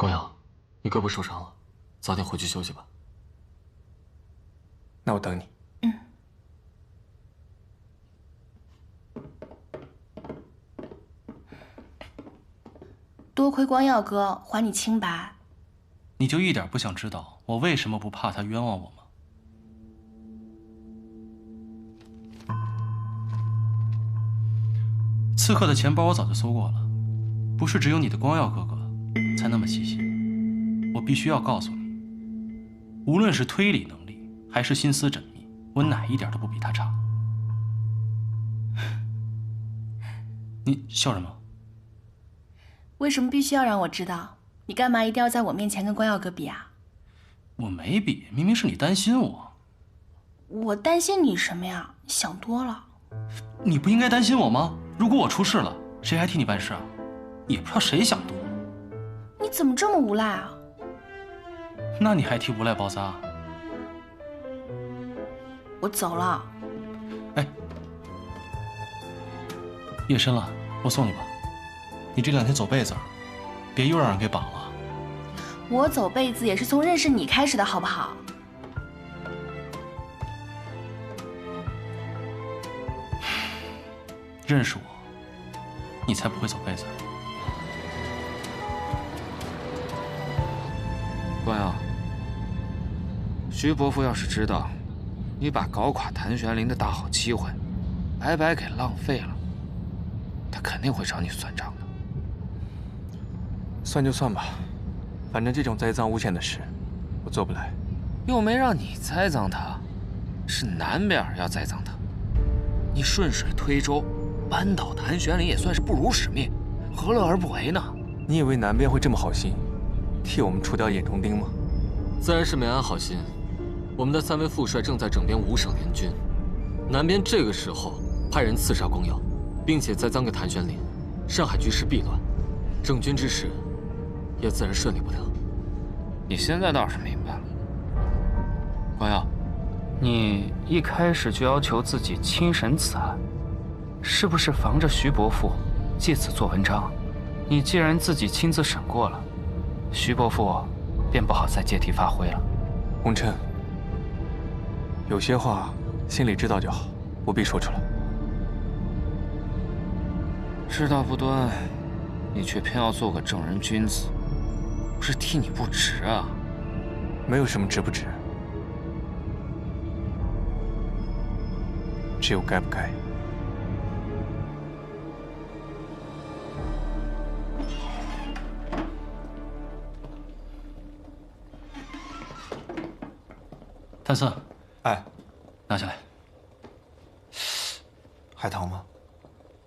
光耀，你胳膊受伤了，早点回去休息吧。那我等你。多亏光耀哥还你清白。你就一点不想知道我为什么不怕他冤枉我吗？刺客的钱包我早就搜过了，不是只有你的光耀哥哥才那么细心。我必须要告诉你，无论是推理能力还是心思缜密，我哪一点都不比他差。你笑什么？为什么必须要让我知道？你干嘛一定要在我面前跟光耀哥比啊？我没比，明明是你担心我。我担心你什么呀？你想多了。你不应该担心我吗？如果我出事了，谁还替你办事啊？也不知道谁想多。你怎么这么无赖啊？那你还提无赖包撒？我走了。哎，夜深了，我送你吧。你这2天走背字，别又让人给绑了。我走背字也是从认识你开始的，好不好？认识我，你才不会走背字。光耀，徐伯父要是知道你把搞垮谭玄龄的大好机会白白给浪费了，他肯定会找你算账的。算就算吧，反正这种栽赃诬陷的事，我做不来。又没让你栽赃他，是南边要栽赃他。你顺水推舟，扳倒谭玄龄也算是不辱使命，何乐而不为呢？你以为南边会这么好心，替我们除掉眼中钉吗？自然是没安好心。我们的3位副帅正在整编5省联军，南边这个时候派人刺杀光耀，并且栽赃给谭玄龄，上海局势必乱，整军之事也自然顺利不了。你现在倒是明白了，光耀，你一开始就要求自己亲审此案，是不是防着徐伯父借此做文章？你既然自己亲自审过了，徐伯父便不好再借题发挥了。洪琛，有些话心里知道就好，不必说出来。知道不端，你却偏要做个正人君子，我是替你不值啊。没有什么值不值，只有该不该。谭四，哎，拿下来。还疼吗？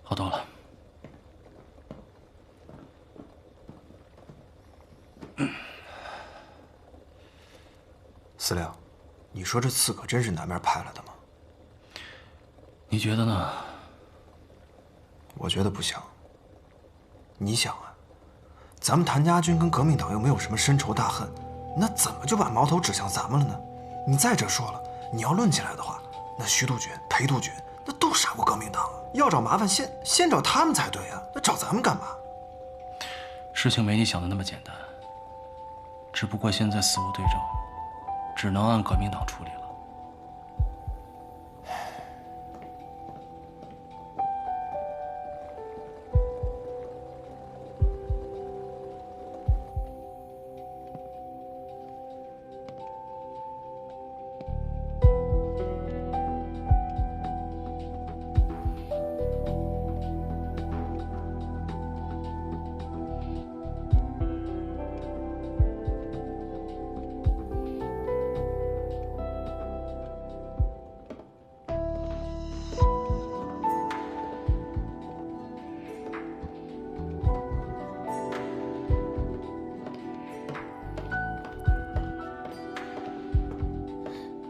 好多了。司令，你说这刺客真是南边派来的吗？你觉得呢？我觉得不像。你想啊，咱们谭家军跟革命党又没有什么深仇大恨，那怎么就把矛头指向咱们了呢？你再者说了，你要论起来的话，那徐督军、裴督军那都杀过革命党啊，要找麻烦先找他们才对啊，那找咱们干嘛？事情没你想的那么简单，只不过现在死无对证，只能按革命党处理了。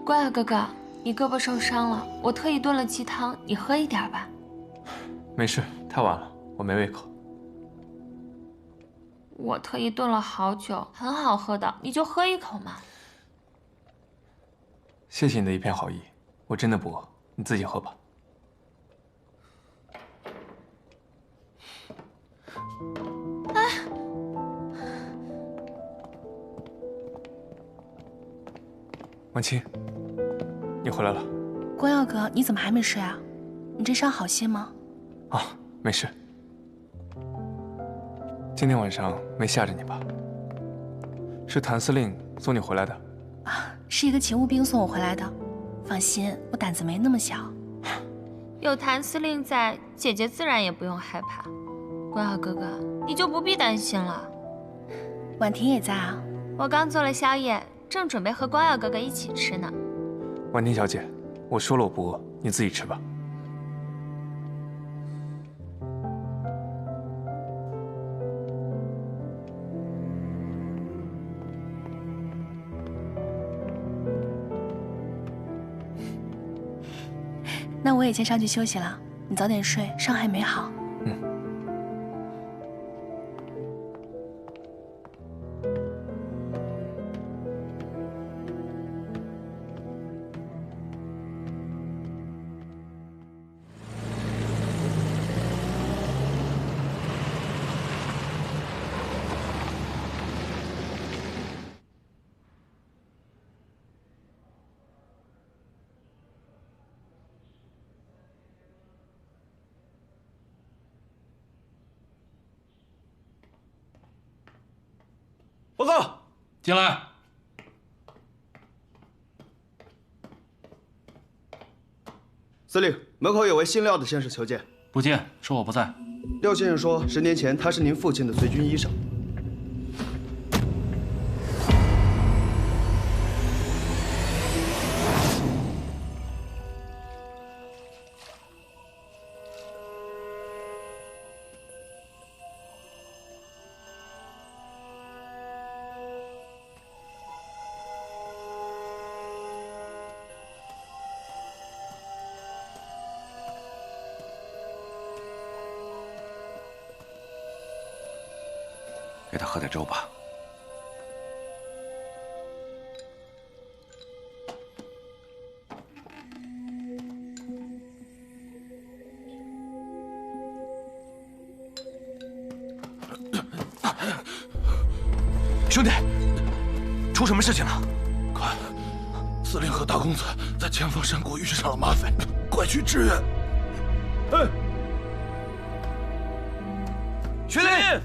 光耀哥哥，你胳膊受伤了，我特意炖了鸡汤，你喝一点吧。没事，太晚了，我没胃口。我特意炖了好久，很好喝的，你就喝一口嘛。谢谢你的一片好意，我真的不饿，你自己喝吧。婉清，你回来了。光耀哥，你怎么还没睡啊？你这伤好些吗？啊，没事。今天晚上没吓着你吧？是谭司令送你回来的。啊，是一个勤务兵送我回来的。放心，我胆子没那么小。有谭司令在，姐姐自然也不用害怕。光耀哥哥，你就不必担心了。婉婷也在啊。我刚做了宵夜，正准备和光耀哥哥一起吃呢。婉婷小姐，我说了我不饿，你自己吃吧。那我也先上去休息了，你早点睡，伤还没好。报告，进来。司令，门口有位姓廖的先生求见。不见，说我不在。廖先生说，10年前他是您父亲的随军医生。给他喝点粥吧。兄弟，出什么事情了？快，司令和大公子在前方山谷遇上了马匪，快去支援！哎，学林。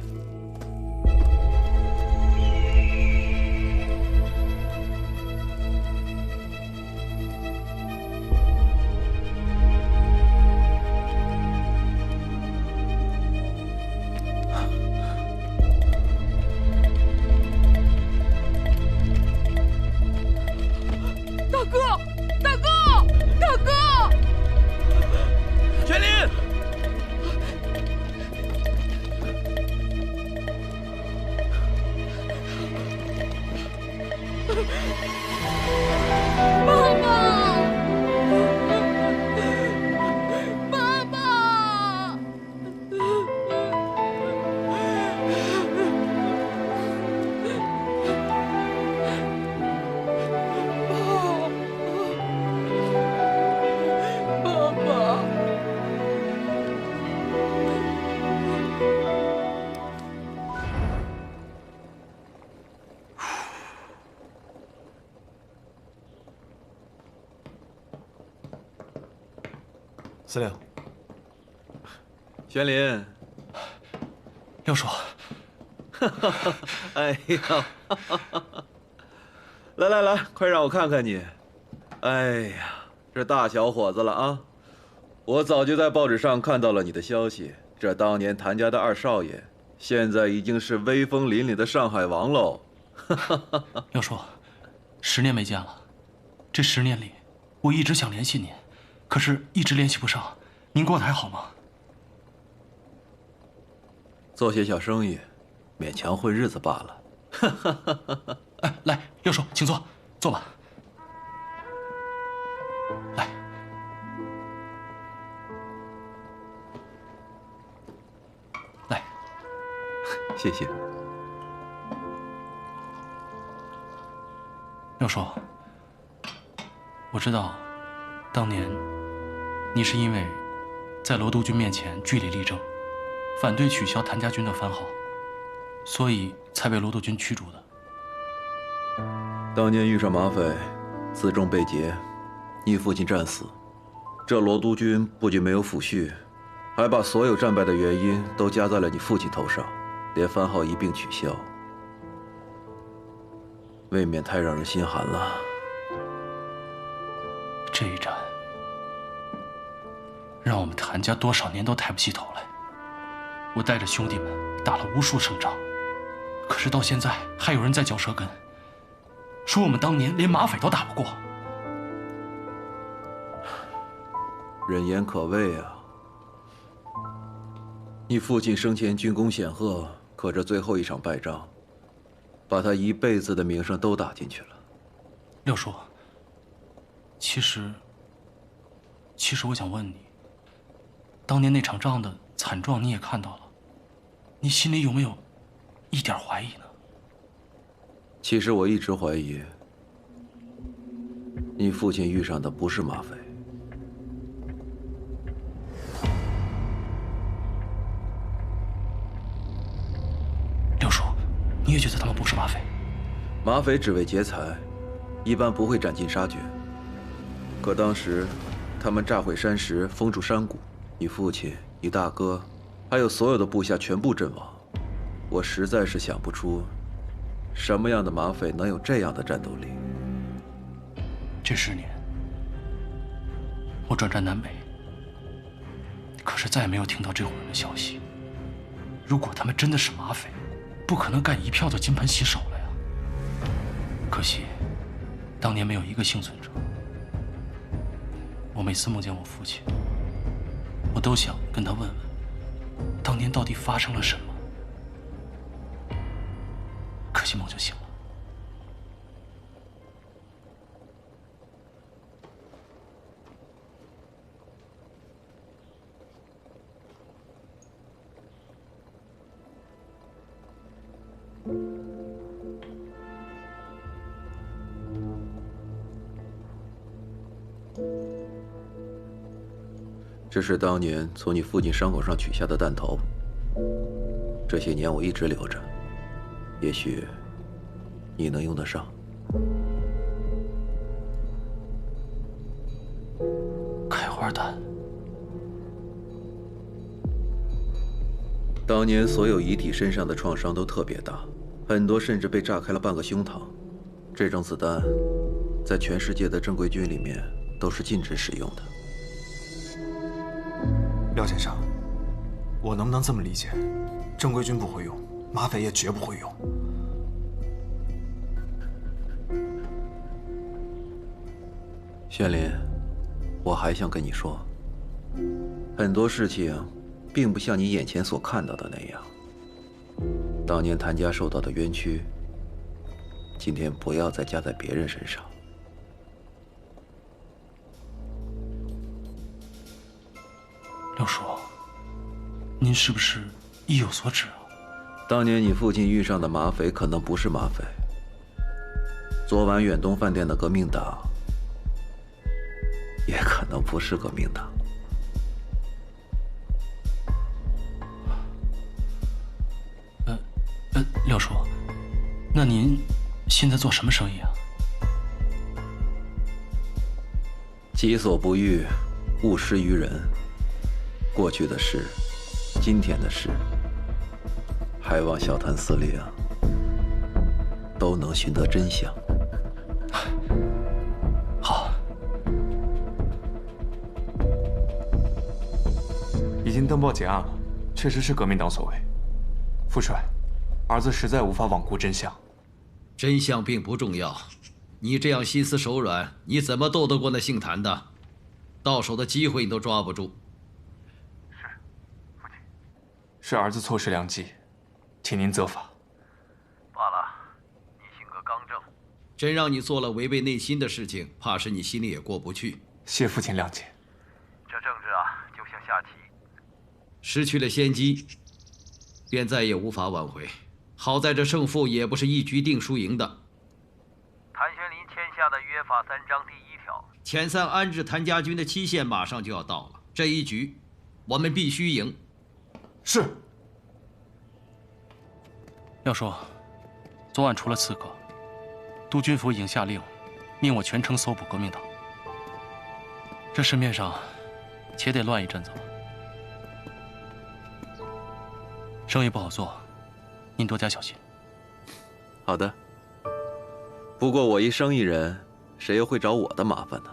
司令，玄林，廖叔，哎呀，来来来，快让我看看你。哎呀，这大小伙子了啊！我早就在报纸上看到了你的消息，这当年谭家的二少爷，现在已经是威风凛凛的上海王喽。廖叔，10年没见了，这10年里，我一直想联系您。可是，一直联系不上，您过得还好吗？做些小生意，勉强混日子罢了。哎，来，廖叔，请坐，坐吧。来，来，谢谢。廖叔，我知道，当年。你是因为在罗督军面前据理力争，反对取消谭家军的番号，所以才被罗督军驱逐的。当年遇上马匪，辎重被劫，你父亲战死，这罗督军不仅没有抚恤，还把所有战败的原因都加在了你父亲头上，连番号一并取消，未免太让人心寒了。这一战，让我们谭家多少年都抬不起头来。我带着兄弟们打了无数胜仗，可是到现在还有人在嚼舌根，说我们当年连马匪都打不过。人言可畏啊！你父亲生前军功显赫，可这最后一场败仗，把他一辈子的名声都打进去了。六叔，其实我想问你，当年那场仗的惨状你也看到了，你心里有没有一点怀疑呢？其实我一直怀疑，你父亲遇上的不是马匪。六叔，你也觉得他们不是马匪？马匪只为劫财，一般不会斩尽杀绝。可当时，他们炸毁山石，封住山谷，你父亲、你大哥，还有所有的部下全部阵亡。我实在是想不出，什么样的马匪能有这样的战斗力。这10年，我转战南北，可是再也没有听到这伙人的消息。如果他们真的是马匪，不可能干一票就金盆洗手了呀。可惜，当年没有一个幸存者。我每次梦见我父亲，我都想跟他问问，当年到底发生了什么。可惜梦就醒了。这是当年从你父亲伤口上取下的弹头，这些年我一直留着，也许你能用得上。开花弹。当年所有遗体身上的创伤都特别大，很多甚至被炸开了半个胸膛。这种子弹，在全世界的正规军里面都是禁止使用的。廖先生，我能不能这么理解？正规军不会用，马匪也绝不会用。玄林，我还想跟你说，很多事情并不像你眼前所看到的那样。当年谭家受到的冤屈，今天不要再加在别人身上。六叔，您是不是意有所指啊？当年你父亲遇上的马匪可能不是马匪，昨晚远东饭店的革命党也可能不是革命党。六叔，那您现在做什么生意啊？己所不欲，勿施于人。过去的事，今天的事，还望小谭司令都能寻得真相。好。已经登报结案了，确实是革命党所为。副帅，儿子实在无法罔顾真相。真相并不重要，你这样心慈手软，你怎么斗得过那姓谭的？到手的机会你都抓不住。是儿子错失良机，请您责罚。罢了，你性格刚正，真让你做了违背内心的事情，怕是你心里也过不去。谢父亲谅解。这政治啊，就像下棋，失去了先机，便再也无法挽回。好在这胜负也不是一局定输赢的。谭玄林签下的约法3章第1条，遣散安置谭家军的期限马上就要到了，这一局我们必须赢。是。廖叔，昨晚除了刺客，督军府已经下令，命我全城搜捕革命党。这市面上且得乱一阵子了，生意不好做，您多加小心。好的。不过我一生意人，谁又会找我的麻烦呢？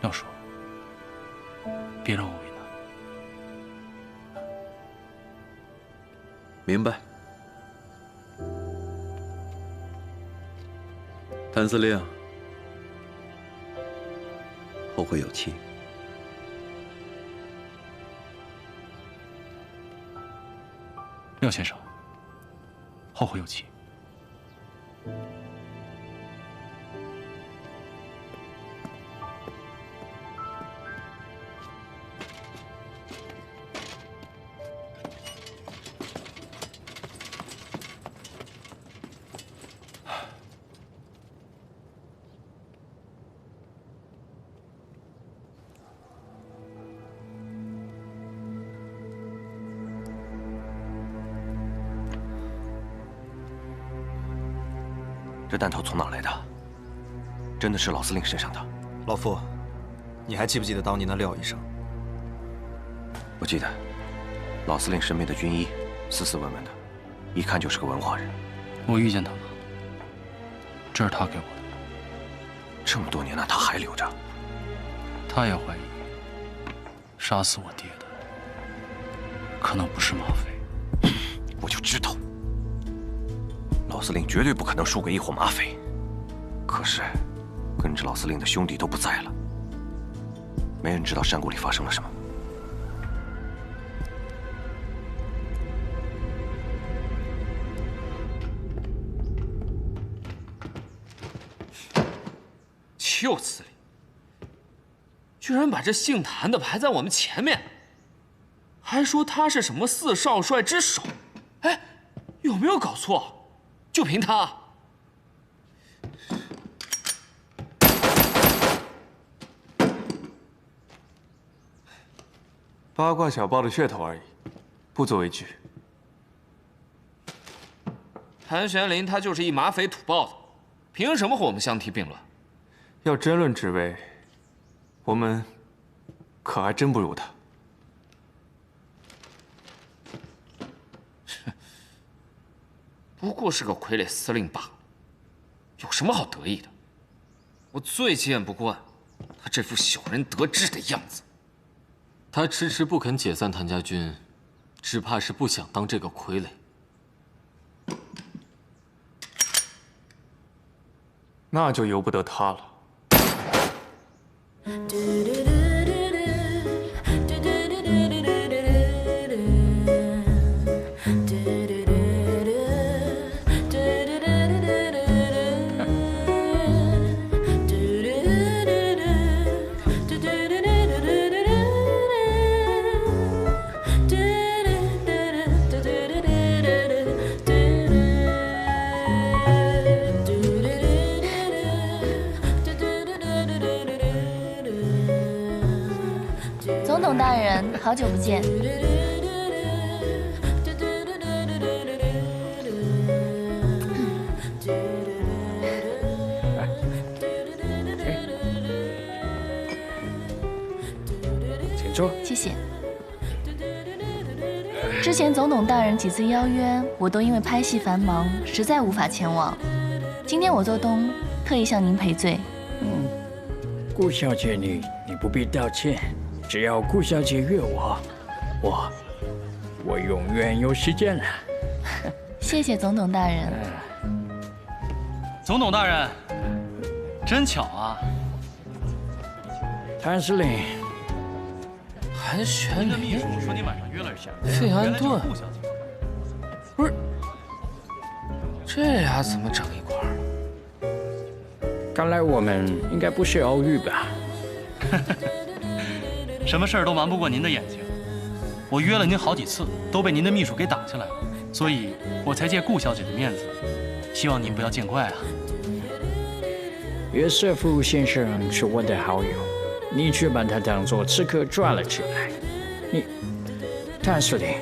廖叔，别让我为难。明白。谭司令，后会有期。廖先生，后会有期。这弹头从哪来的？真的是老司令身上的？老傅，你还记不记得当年的廖医生？我记得，老司令身边的军医斯斯文文的，一看就是个文化人。我遇见他了，这是他给我的。这么多年了，他还留着。他也怀疑，杀死我爹的可能不是马匪。我就知道。老司令绝对不可能输给一伙马匪，可是跟着老司令的兄弟都不在了，没人知道山谷里发生了什么。就司令，居然把这姓谭的排在我们前面，还说他是什么4少帅之首，哎，有没有搞错？就凭他？八卦小报的噱头而已，不足为惧。谭玄林他就是一马匪土包子，凭什么和我们相提并论？要争论职位，我们可还真不如他。不过是个傀儡司令罢了，有什么好得意的？我最见不惯他这副小人得志的样子。他迟迟不肯解散谭家军，只怕是不想当这个傀儡。那就由不得他了。总统大人，好久不见。请坐。谢谢。之前总统大人几次邀约，我都因为拍戏繁忙，实在无法前往。今天我做东，特意向您赔罪。顾小姐，你不必道歉，只要顾小姐约我永远有时间了。谢谢总统大人。总统大人，真巧啊！谭司令，谭玄林，您的秘书说您晚上约了人，费安顿，不是，这俩怎么整一块儿？看来我们应该不是偶遇吧？什么事儿都瞒不过您的眼睛。我约了您好几次，都被您的秘书给挡下来了，所以我才借顾小姐的面子，希望您不要见怪啊。约瑟夫先生是我的好友，你却把他当作刺客抓了起来。谭司令，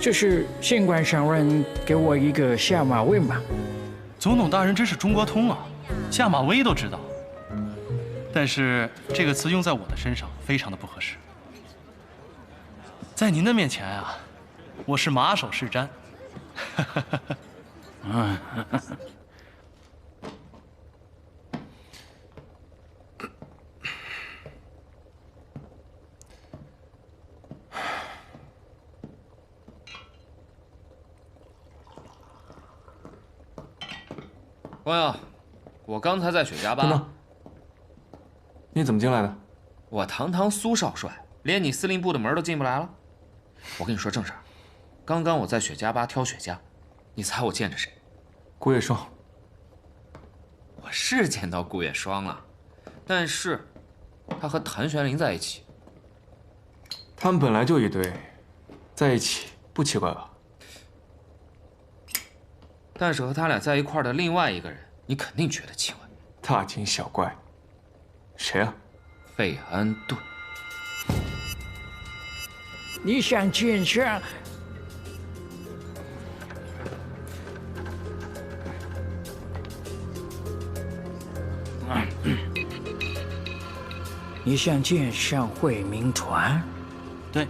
这是县官上任给我一个下马威嘛。总统大人真是中国通啊，下马威都知道。但是这个词用在我的身上非常的不合适。在您的面前啊，我是马首是瞻。光耀，我刚才在雪茄吧。等等，你怎么进来的？我堂堂苏少帅，连你司令部的门都进不来了。我跟你说正事儿，刚刚我在雪茄吧挑雪茄，你猜我见着谁？顾月霜。我是见到顾月霜了，但是他和谭玄龄在一起。他们本来就一对，在一起不奇怪吧？但是和他俩在一块儿的另外一个人，你肯定觉得奇怪。大惊小怪，谁啊？费安顿。你想见上？你想见上会民团？对，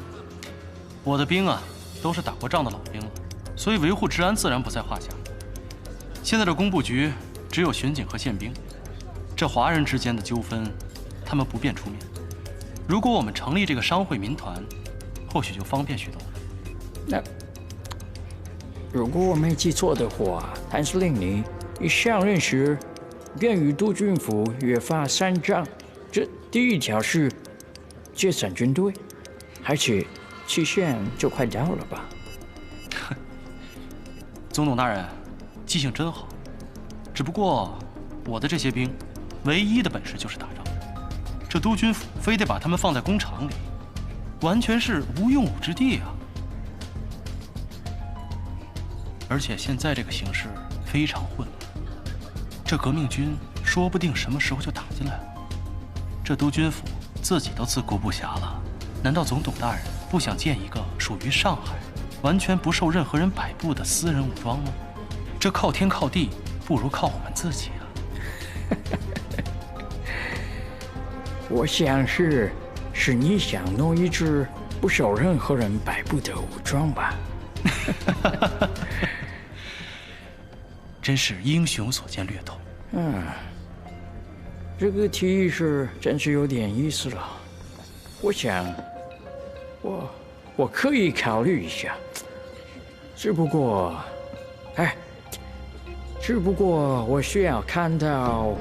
我的兵啊，都是打过仗的老兵了，所以维护治安自然不在话下。现在的工部局只有巡警和宪兵，这华人之间的纠纷，他们不便出面。如果我们成立这个商会民团，或许就方便许多。那如果我没记错的话，谭司令你上任时便与督军府约法3章，这第一条是解散军队，而且期限就快到了吧？总统大人，记性真好。只不过我的这些兵，唯一的本事就是打仗。这督军府非得把他们放在工厂里，完全是无用武之地啊！而且现在这个形势非常混乱，这革命军说不定什么时候就打进来了。这督军府自己都自顾不暇了，难道总统大人不想建一个属于上海、完全不受任何人摆布的私人武装吗？这靠天靠地，不如靠我们自己啊！我想是你想弄一支不受任何人摆布的武装吧？真是英雄所见略同。这个提议是真是有点意思了。我想，我可以考虑一下。只不过我需要看到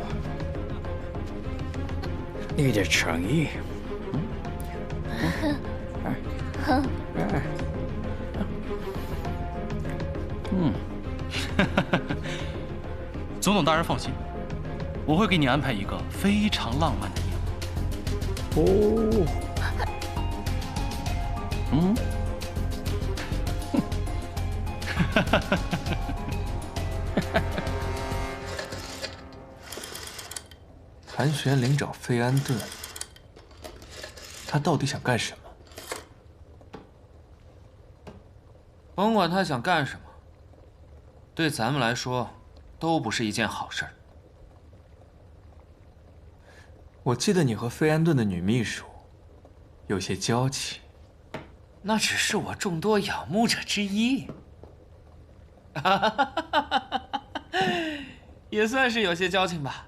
你的诚意。总统大人放心，我会给你安排一个非常浪漫的夜晚。谭玄龄找费安顿，他到底想干什么？甭管他想干什么，对咱们来说都不是一件好事儿。我记得你和费安顿的女秘书有些交情。那只是我众多仰慕者之一，也算是有些交情吧。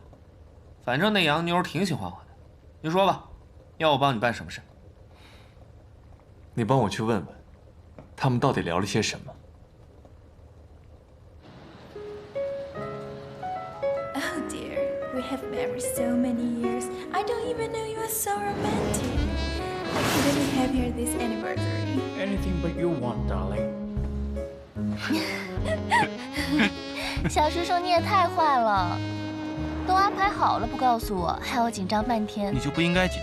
反正那洋妞挺喜欢我的，你说吧，要我帮你办什么事？你帮我去问问，他们到底聊了些什么。Oh dear, we have married so many years. I don't even know you are so romantic. I couldn't be happier this anniversary. Anything but you want, darling. 小叔叔，你也太坏了，都安排好了不告诉我，害我紧张半天。你就不应该紧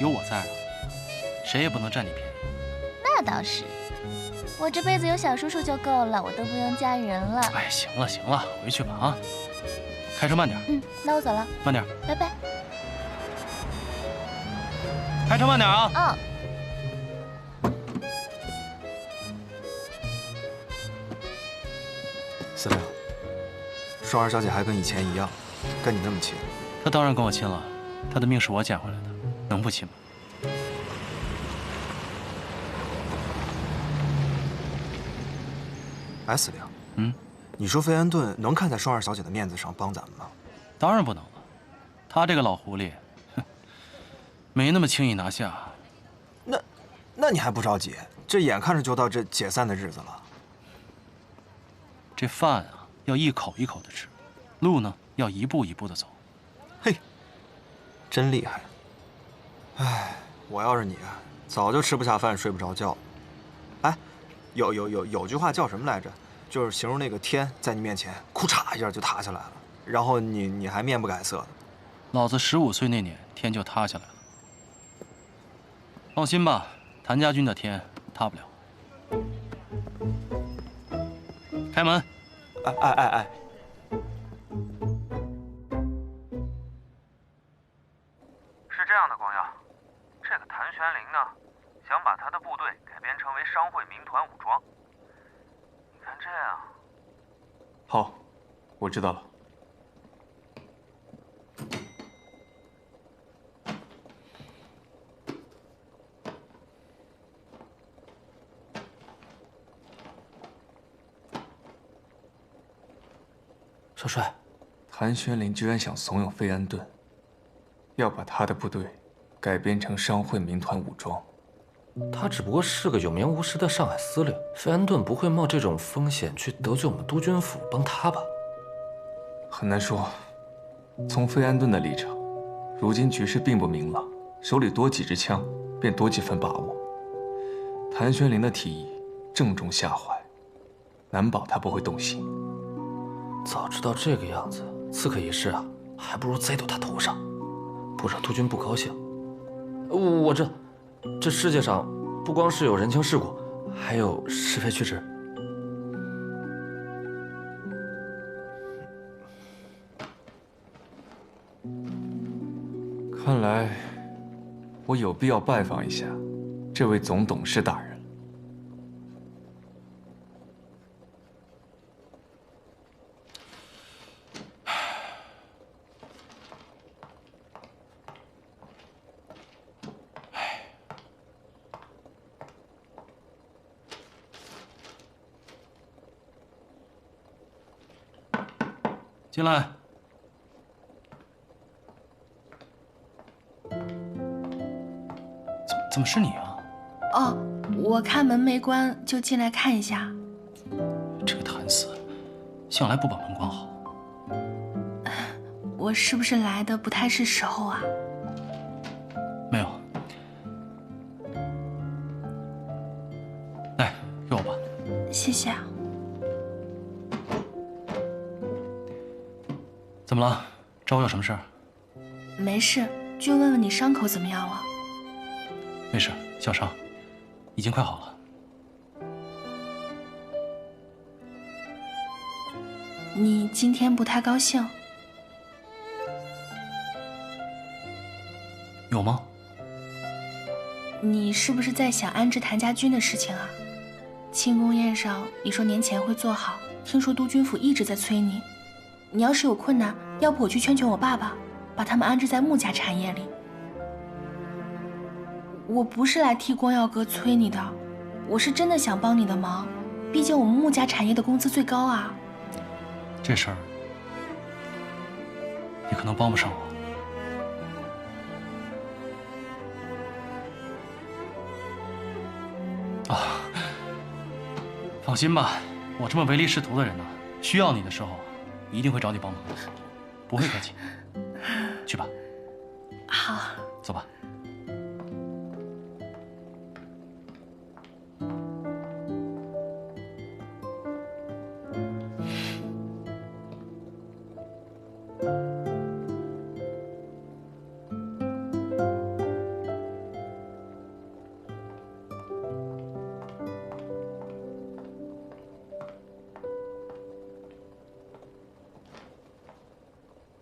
张，有我在啊，谁也不能占你便宜。那倒是，我这辈子有小叔叔就够了，我都不用嫁人了。哎，行了行了，回去吧啊，开车慢点。那我走了，慢点，拜拜。开车慢点啊。司令，双儿小姐还跟以前一样，跟你那么亲。她当然跟我亲了，她的命是我捡回来的，能不亲吗？哎，司令，你说费安顿能看在双儿小姐的面子上帮咱们吗？当然不能了，他这个老狐狸，哼，没那么轻易拿下。那你还不着急？这眼看着就到这解散的日子了。这饭啊，要一口一口的吃，路呢要一步一步的走。嘿，真厉害！哎，我要是你，早就吃不下饭，睡不着觉。哎，有句话叫什么来着？就是形容那个天在你面前，库嚓一下就塌下来了，然后你还面不改色的。老子15岁那年，天就塌下来了。放心吧，谭家军的天塌不了。开门！哎！是这样的，光耀，这个谭玄灵呢，想把他的部队改编成为商会民团武装。你看这样。好，我知道了。少帅，谭玄灵居然想怂恿费安顿，要把他的部队改编成商会民团武装。他只不过是个有名无实的上海司令，费安顿不会冒这种风险去得罪我们督军府帮他吧？很难说。从费安顿的立场，如今局势并不明朗，手里多几支枪，便多几分把握。谭玄灵的提议正中下怀，难保他不会动心。早知道这个样子，刺客一事啊，还不如栽到他头上，不惹督军不高兴。我这世界上不光是有人情世故，还有是非曲直。看来我有必要拜访一下这位总董事大人。进来。怎么是你啊？哦，我看门没关，就进来看一下。这个谭四，向来不把门关好。我是不是来的不太是时候啊？没有。来，给我吧。谢谢啊。怎么了？找我有什么事儿？没事，就问问你伤口怎么样了。没事，小伤，已经快好了。你今天不太高兴？有吗？你是不是在想安置谭家军的事情啊？庆功宴上你说年前会做好，听说督军府一直在催你。你要是有困难，要不我去劝劝我爸爸，把他们安置在穆家产业里。我不是来替光耀哥催你的，我是真的想帮你的忙，毕竟我们穆家产业的工资最高啊。这事儿你可能帮不上我。啊，放心吧，我这么唯利是图的人呢，需要你的时候一定会找你帮忙的，不会客气。去吧。好，走吧。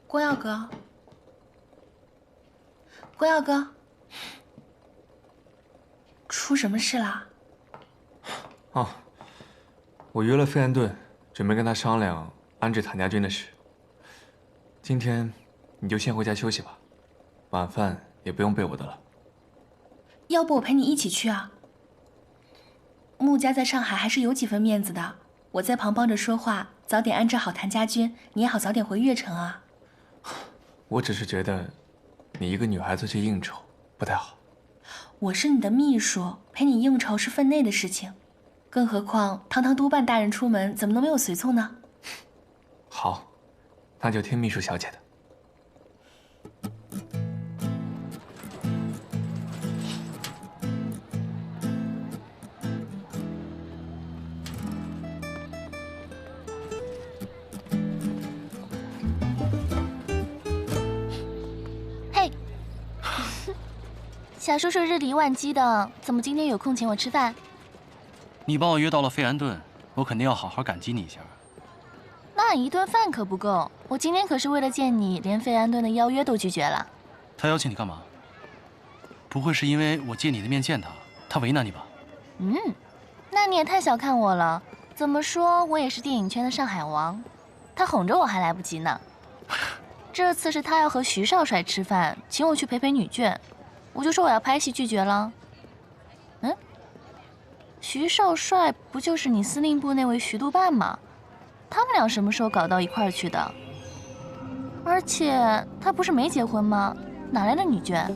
光耀哥，光耀哥，出什么事啦？啊，我约了费安顿准备跟他商量安置谭家军的事。今天你就先回家休息吧，晚饭也不用备我的了。要不我陪你一起去啊？穆家在上海还是有几分面子的，我在旁帮着说话，早点安置好谭家军，你也好早点回悦城啊。我只是觉得，你一个女孩子去应酬不太好。我是你的秘书，陪你应酬是分内的事情，更何况堂堂督办大人出门，怎么能没有随从呢？好，那就听秘书小姐的。小叔叔日理万机的，怎么今天有空请我吃饭？你帮我约到了费安顿，我肯定要好好感激你一下。那一顿饭可不够，我今天可是为了见你，连费安顿的邀约都拒绝了。他邀请你干嘛？不会是因为我借你的面见他，他为难你吧？那你也太小看我了。怎么说，我也是电影圈的上海王，他哄着我还来不及呢。这次是他要和徐少帅吃饭，请我去陪陪女眷。我就说我要拍戏，拒绝了。徐少帅不就是你司令部那位徐督办吗？他们俩什么时候搞到一块儿去的？而且他不是没结婚吗？哪来的女眷？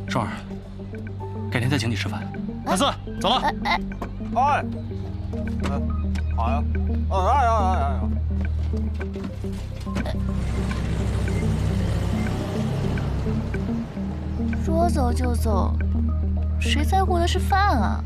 双儿，改天再请你吃饭。大四，走了。好呀，哎。说走就走，谁在乎的是饭啊？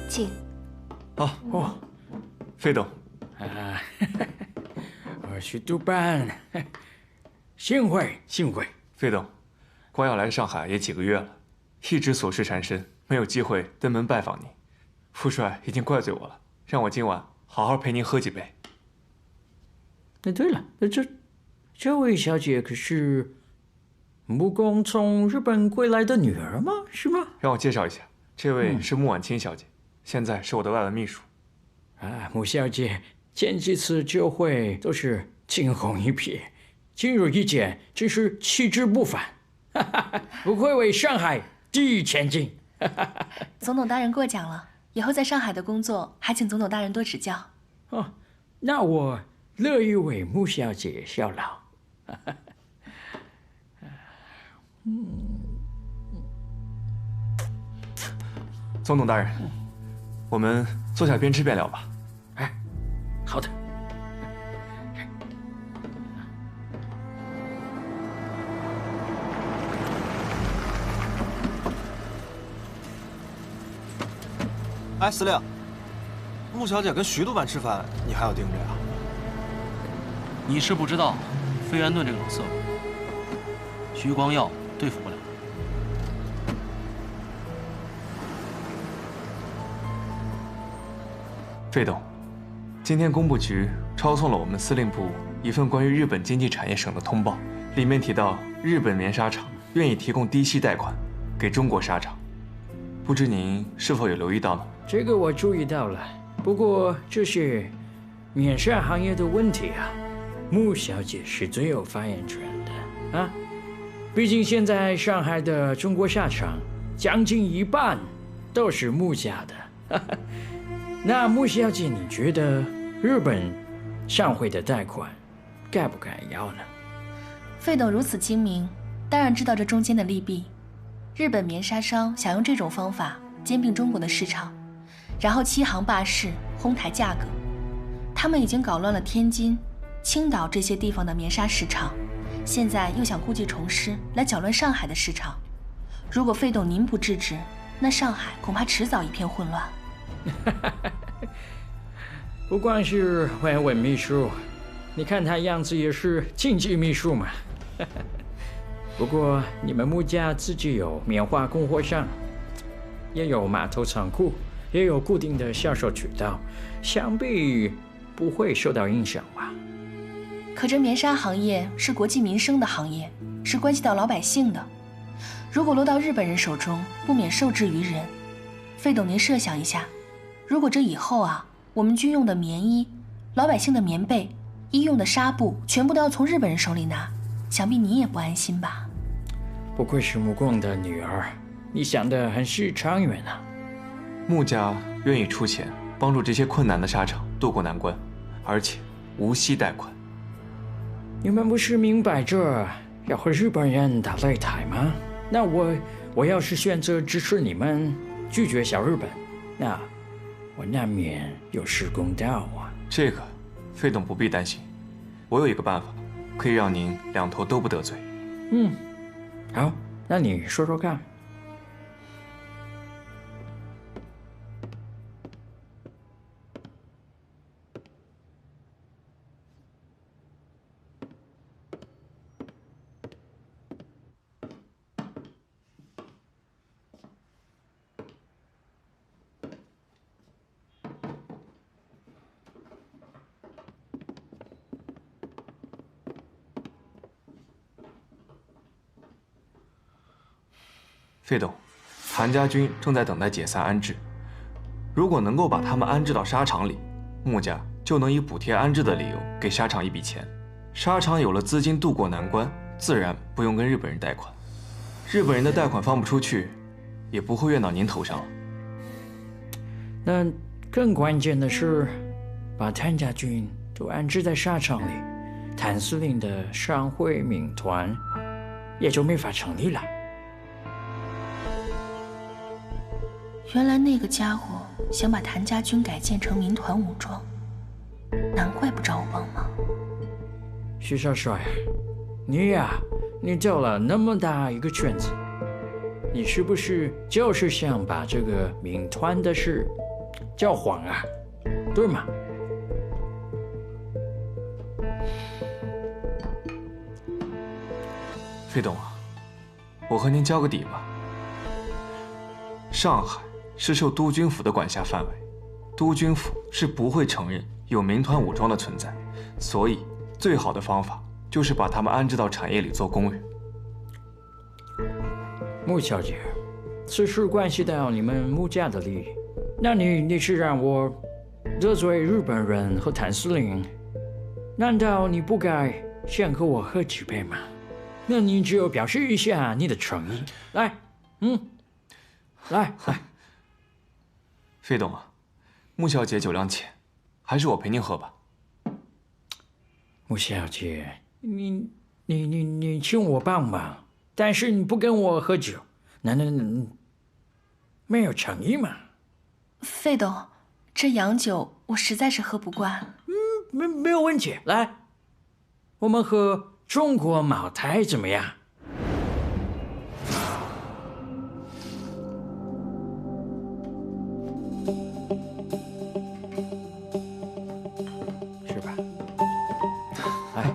请。费董。徐督办，幸会。费董，光耀来上海也几个月了，一直琐事缠身，没有机会登门拜访您。副帅已经怪罪我了，让我今晚好好陪您喝几杯。对了，这位小姐可是穆公从日本归来的女儿吗？是吗？让我介绍一下，这位是穆婉清小姐，现在是我的外文秘书。穆小姐前几次酒会都是惊鸿一瞥，今日一见真是气质不凡，不愧为上海第一千金。总统大人过奖了，以后在上海的工作还请总统大人多指教。那我乐意为穆小姐效劳。总统大人，我们坐下边吃边聊吧。好的。司令，穆小姐跟徐督办吃饭，你还要盯着呀？你是不知道，费安顿这个老色鬼，徐光耀对付不了。费董，今天工部局抄送了我们司令部一份关于日本经济产业省的通报，里面提到日本棉纱厂愿意提供低息贷款给中国纱厂，不知您是否有留意到呢？这个我注意到了，不过这是棉纱行业的问题啊，穆小姐是最有发言权的啊。毕竟现在上海的中国纱厂将近一半都是穆家的。那穆小姐，你觉得日本上会的贷款该不该要呢？费董如此精明，当然知道这中间的利弊。日本棉纱商想用这种方法兼并中国的市场，然后欺行霸市，哄抬价格。他们已经搞乱了天津、青岛这些地方的棉纱市场，现在又想故技重施来搅乱上海的市场。如果费董您不制止，那上海恐怕迟早一片混乱。不光是维稳秘书，你看他样子也是经济秘书嘛。不过你们木家自己有棉花供货商，也有码头仓库，也有固定的销售渠道，想必不会受到影响吧？可这棉纱行业是国计民生的行业，是关系到老百姓的。如果落到日本人手中，不免受制于人。费董，您设想一下，如果这以后啊，我们军用的棉衣、老百姓的棉被、医用的纱布，全部都要从日本人手里拿，想必你也不安心吧？不愧是木工的女儿，你想的很是长远啊。穆家愿意出钱帮助这些困难的纱厂渡过难关，而且无息贷款。你们不是明摆着要和日本人打擂台吗？那我要是选择支持你们，拒绝小日本，那我难免有失公道啊。这个，费董不必担心，我有一个办法，可以让您两头都不得罪。好，那你说说看。费董，谭家军正在等待解散安置。如果能够把他们安置到纱厂里，穆家就能以补贴安置的理由给纱厂一笔钱。纱厂有了资金渡过难关，自然不用跟日本人贷款。日本人的贷款放不出去，也不会怨到您头上了。那更关键的是，把谭家军都安置在纱厂里，谭司令的商会民团也就没法成立了。原来那个家伙想把谭家军改建成民团武装，难怪不找我帮忙。徐少帅，你走了那么大一个圈子，你是不是就是想把这个民团的事教皇啊？对吗？费董啊，我和您交个底吧。上海是受督军府的管辖范围，督军府是不会承认有民团武装的存在，所以最好的方法就是把他们安置到产业里做工人。穆小姐，此事关系到你们穆家的利益，那你是让我得罪日本人和谭司令？难道你不该先和我喝几杯吗？那你只有表示一下你的诚意。来，来。费董啊，穆小姐酒量浅，还是我陪您喝吧。穆小姐，你请我帮忙，但是你不跟我喝酒，那没有诚意嘛？费董，这洋酒我实在是喝不惯。没有问题，来，我们喝中国茅台怎么样？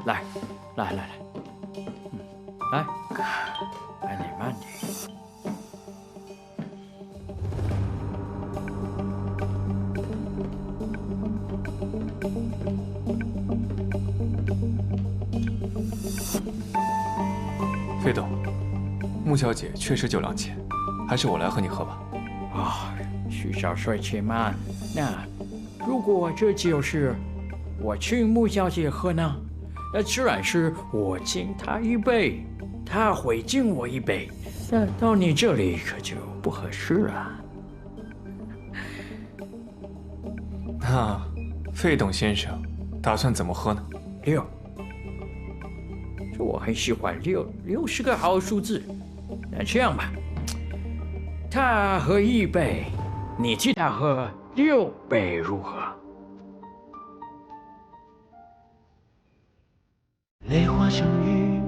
来，慢点。费董，穆小姐确实酒量浅，还是我来和你喝吧。徐少帅且慢。那如果这酒是我请穆小姐喝呢？那自然是我敬她一杯，她会敬我一杯。那到你这里可就不合适啊。那费董先生打算怎么喝呢？6，我很喜欢6是个好数字。那这样吧，他喝1杯，你替他喝6杯，如何？泪化成雨，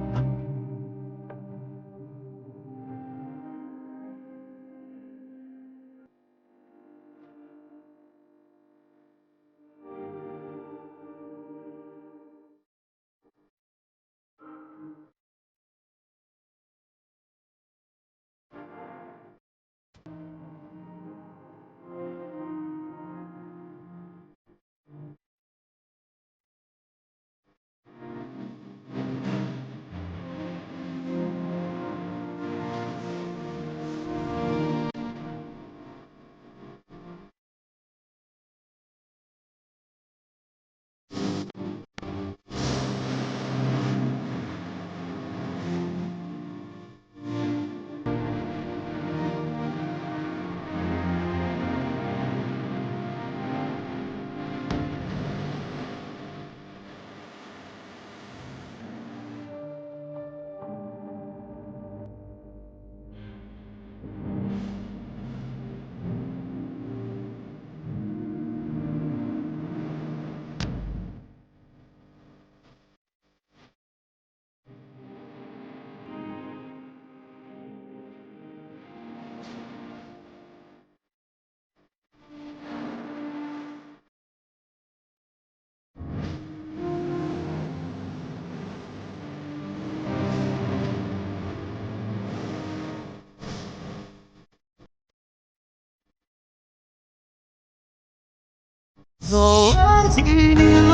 走进你